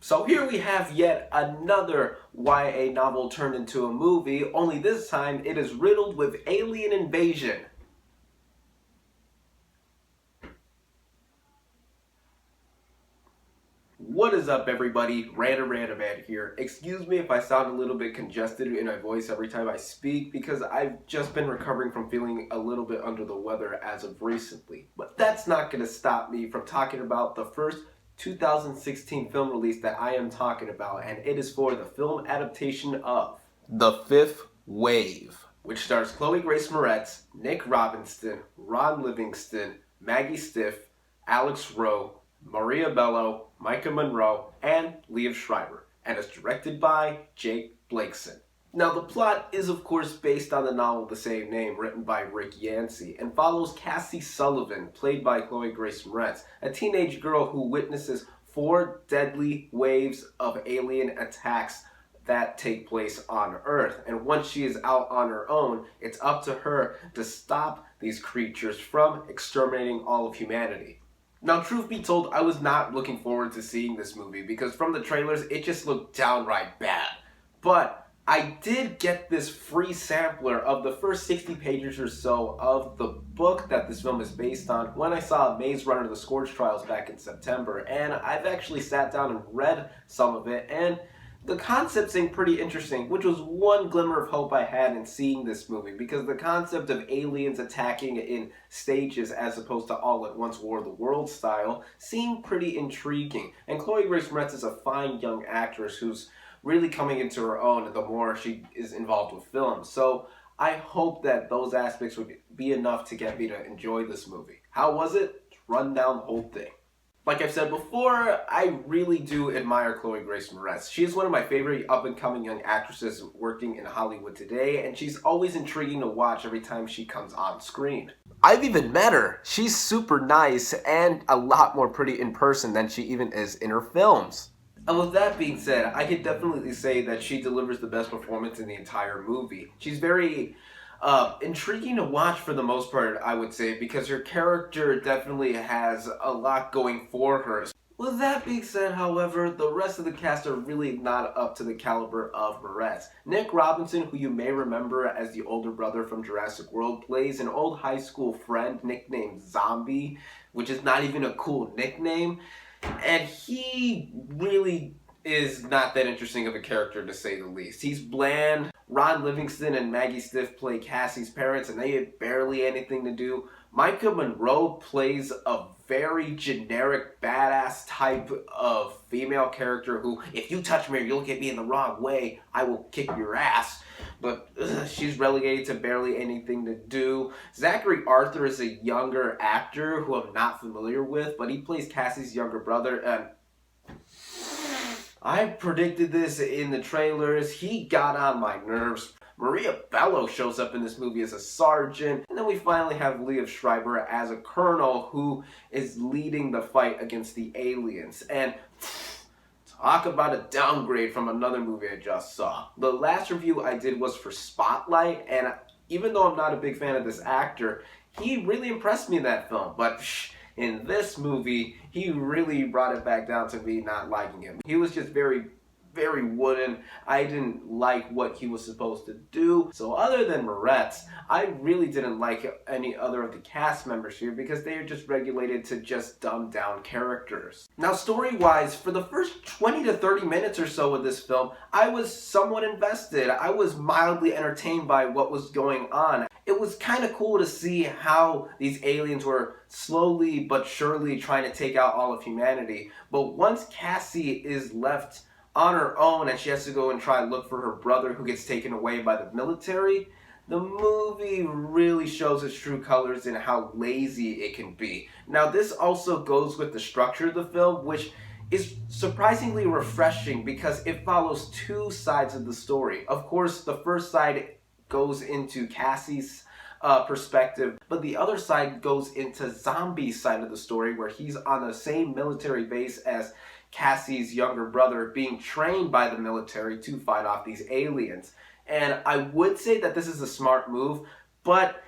So here we have yet another YA novel turned into a movie, only this time it is riddled with alien invasion. What is up, everybody? RandomRandomMan here. Excuse me if I sound a little bit congested in my voice every time I speak, because I've just been recovering from feeling a little bit under the weather as of recently. But that's not going to stop me from talking about the first 2016 film release that I am talking about, and it is for the film adaptation of The Fifth Wave, which stars Chloë Grace Moretz, Nick Robinson, Ron Livingston, Maggie Stiff, Alex Rowe, Maria Bello, Micah Monroe, and Liev Schreiber, and is directed by Jake Blakeson. Now, the plot is of course based on the novel of the same name, written by Rick Yancey, and follows Cassie Sullivan, played by Chloë Grace Moretz, a teenage girl who witnesses 4 deadly waves of alien attacks that take place on Earth. And once she is out on her own, it's up to her to stop these creatures from exterminating all of humanity. Now, truth be told, I was not looking forward to seeing this movie because from the trailers, it just looked downright bad. But I did get this free sampler of the first 60 pages or so of the book that this film is based on when I saw Maze Runner: The Scourge Trials back in September, and I've actually sat down and read some of it, and the concept seemed pretty interesting, which was one glimmer of hope I had in seeing this movie, because the concept of aliens attacking in stages as opposed to all at once War of the Worlds style seemed pretty intriguing. And Chloë Grace Moretz is a fine young actress who's really coming into her own the more she is involved with film. So I hope that those aspects would be enough to get me to enjoy this movie. How was it? Let's run down the whole thing. Like I've said before, I really do admire Chloë Grace Moretz. She is one of my favorite up-and-coming young actresses working in Hollywood today, and she's always intriguing to watch every time she comes on screen. I've even met her. She's super nice and a lot more pretty in person than she even is in her films. And with that being said, I could definitely say that she delivers the best performance in the entire movie. She's very intriguing to watch for the most part, I would say, because her character definitely has a lot going for her. With that being said, however, the rest of the cast are really not up to the caliber of Moretz. Nick Robinson, who you may remember as the older brother from Jurassic World, plays an old high school friend nicknamed Zombie, which is not even a cool nickname. And he really is not that interesting of a character, to say the least. He's bland. Ron Livingston and Maggie Stiff play Cassie's parents, and they had barely anything to do. Micah Monroe plays a very generic, badass type of female character who, if you touch me or you look at me in the wrong way, I will kick your ass. But she's relegated to barely anything to do. Zachary Arthur is a younger actor who I'm not familiar with, but he plays Cassie's younger brother, and I predicted this in the trailers. He got on my nerves. Maria Bello shows up in this movie as a sergeant, and then we finally have Liev Schreiber as a colonel who is leading the fight against the aliens. And talk about a downgrade from another movie I just saw. The last review I did was for Spotlight, and even though I'm not a big fan of this actor, he really impressed me in that film. But in this movie, he really brought it back down to me not liking him. He was just very wooden. I didn't like what he was supposed to do. So other than Moretz, I really didn't like any other of the cast members here because they are just regulated to just dumbed down characters. Now, story-wise, for the first 20 to 30 minutes or so of this film, I was somewhat invested. I was mildly entertained by what was going on. It was kind of cool to see how these aliens were slowly but surely trying to take out all of humanity. But once Cassie is left on her own and she has to go and try to look for her brother who gets taken away by the military, the movie really shows its true colors in how lazy it can be. Now, this also goes with the structure of the film, which is surprisingly refreshing because it follows 2 sides of the story. Of course, the first side goes into Cassie's perspective, but the other side goes into Zombie's side of the story, where he's on the same military base as Cassie's younger brother, being trained by the military to fight off these aliens. And I would say that this is a smart move, but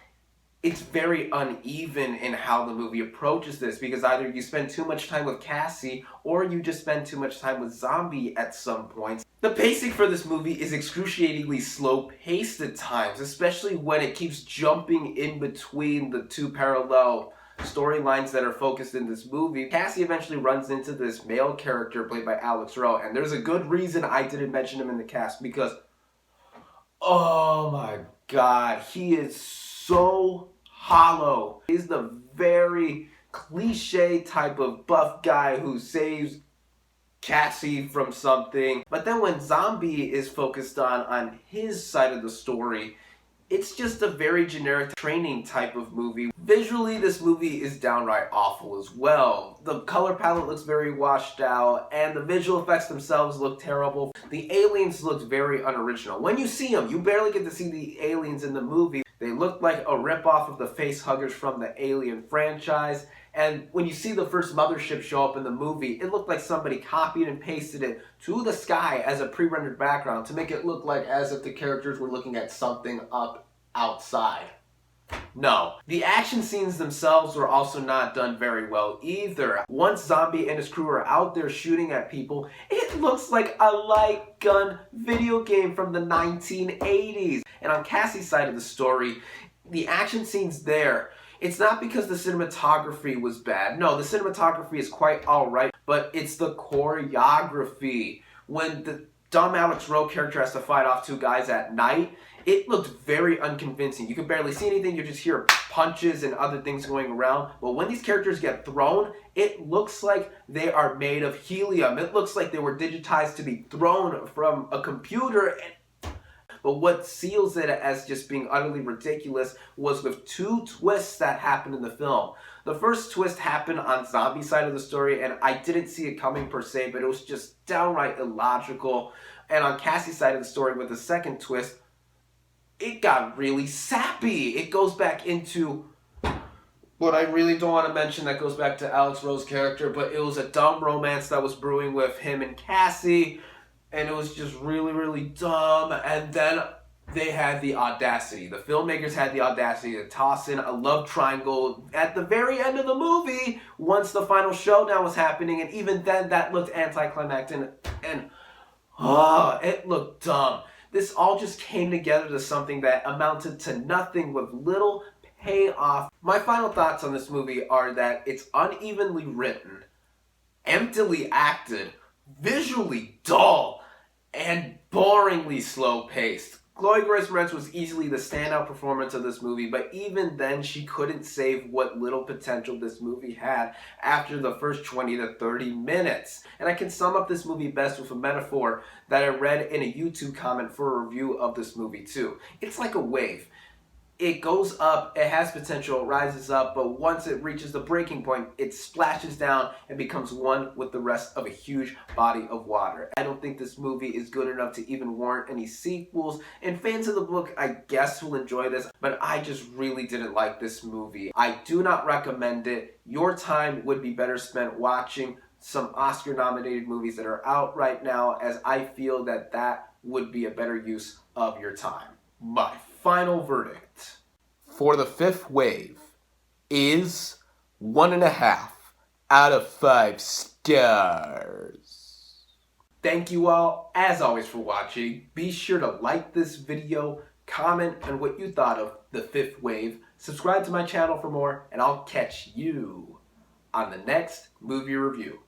it's very uneven in how the movie approaches this, because either you spend too much time with Cassie or you just spend too much time with Zombie at some points. The pacing for this movie is excruciatingly slow-paced at times, especially when it keeps jumping in between the two parallel storylines that are focused in this movie. Cassie eventually runs into this male character played by Alex Rowe, and there's a good reason I didn't mention him in the cast, because oh my god, he is so hollow. He's the very cliche type of buff guy who saves Cassie from something. But then when Zombie is focused on his side of the story, it's just a very generic training type of movie. Visually, this movie is downright awful as well. The color palette looks very washed out, and the visual effects themselves look terrible. The aliens looked very unoriginal. When you see them, you barely get to see the aliens in the movie. They look like a ripoff of the face huggers from the Alien franchise. And when you see the first mothership show up in the movie, it looked like somebody copied and pasted it to the sky as a pre-rendered background to make it look like as if the characters were looking at something up outside. No. The action scenes themselves were also not done very well either. Once Zombie and his crew are out there shooting at people, it looks like a light gun video game from the 1980s. And on Cassie's side of the story, the action scenes there, it's not because the cinematography was bad. No, the cinematography is quite alright, but it's the choreography. When the dumb Alex Rowe character has to fight off two guys at night, it looked very unconvincing. You can barely see anything, you just hear punches and other things going around. But when these characters get thrown, it looks like they are made of helium. It looks like they were digitized to be thrown from a computer. But what seals it as just being utterly ridiculous was with two twists that happened in the film. The first twist happened on Zombie's side of the story, and I didn't see it coming per se, but it was just downright illogical. And on Cassie's side of the story with the second twist, it got really sappy. It goes back into what I really don't want to mention that goes back to Alex Rowe's character, but it was a dumb romance that was brewing with him and Cassie. And it was just really, really dumb. And then they had the audacity. The filmmakers had the audacity to toss in a love triangle at the very end of the movie once the final showdown was happening. And even then, that looked anticlimactic. And it looked dumb. This all just came together to something that amounted to nothing with little payoff. My final thoughts on this movie are that it's unevenly written, emptily acted, visually dull, and boringly slow-paced. Chloë Grace Moretz was easily the standout performance of this movie, but even then she couldn't save what little potential this movie had after the first 20 to 30 minutes. And I can sum up this movie best with a metaphor that I read in a YouTube comment for a review of this movie too. It's like a wave. It goes up, it has potential, it rises up, but once it reaches the breaking point, it splashes down and becomes one with the rest of a huge body of water. I don't think this movie is good enough to even warrant any sequels, and fans of the book, I guess, will enjoy this, but I just really didn't like this movie. I do not recommend it. Your time would be better spent watching some Oscar-nominated movies that are out right now, as I feel that that would be a better use of your time. My final verdict for The Fifth Wave is 1.5 out of 5 stars. Thank you all, as always, for watching. Be sure to like this video, comment on what you thought of The Fifth Wave, subscribe to my channel for more, and I'll catch you on the next movie review.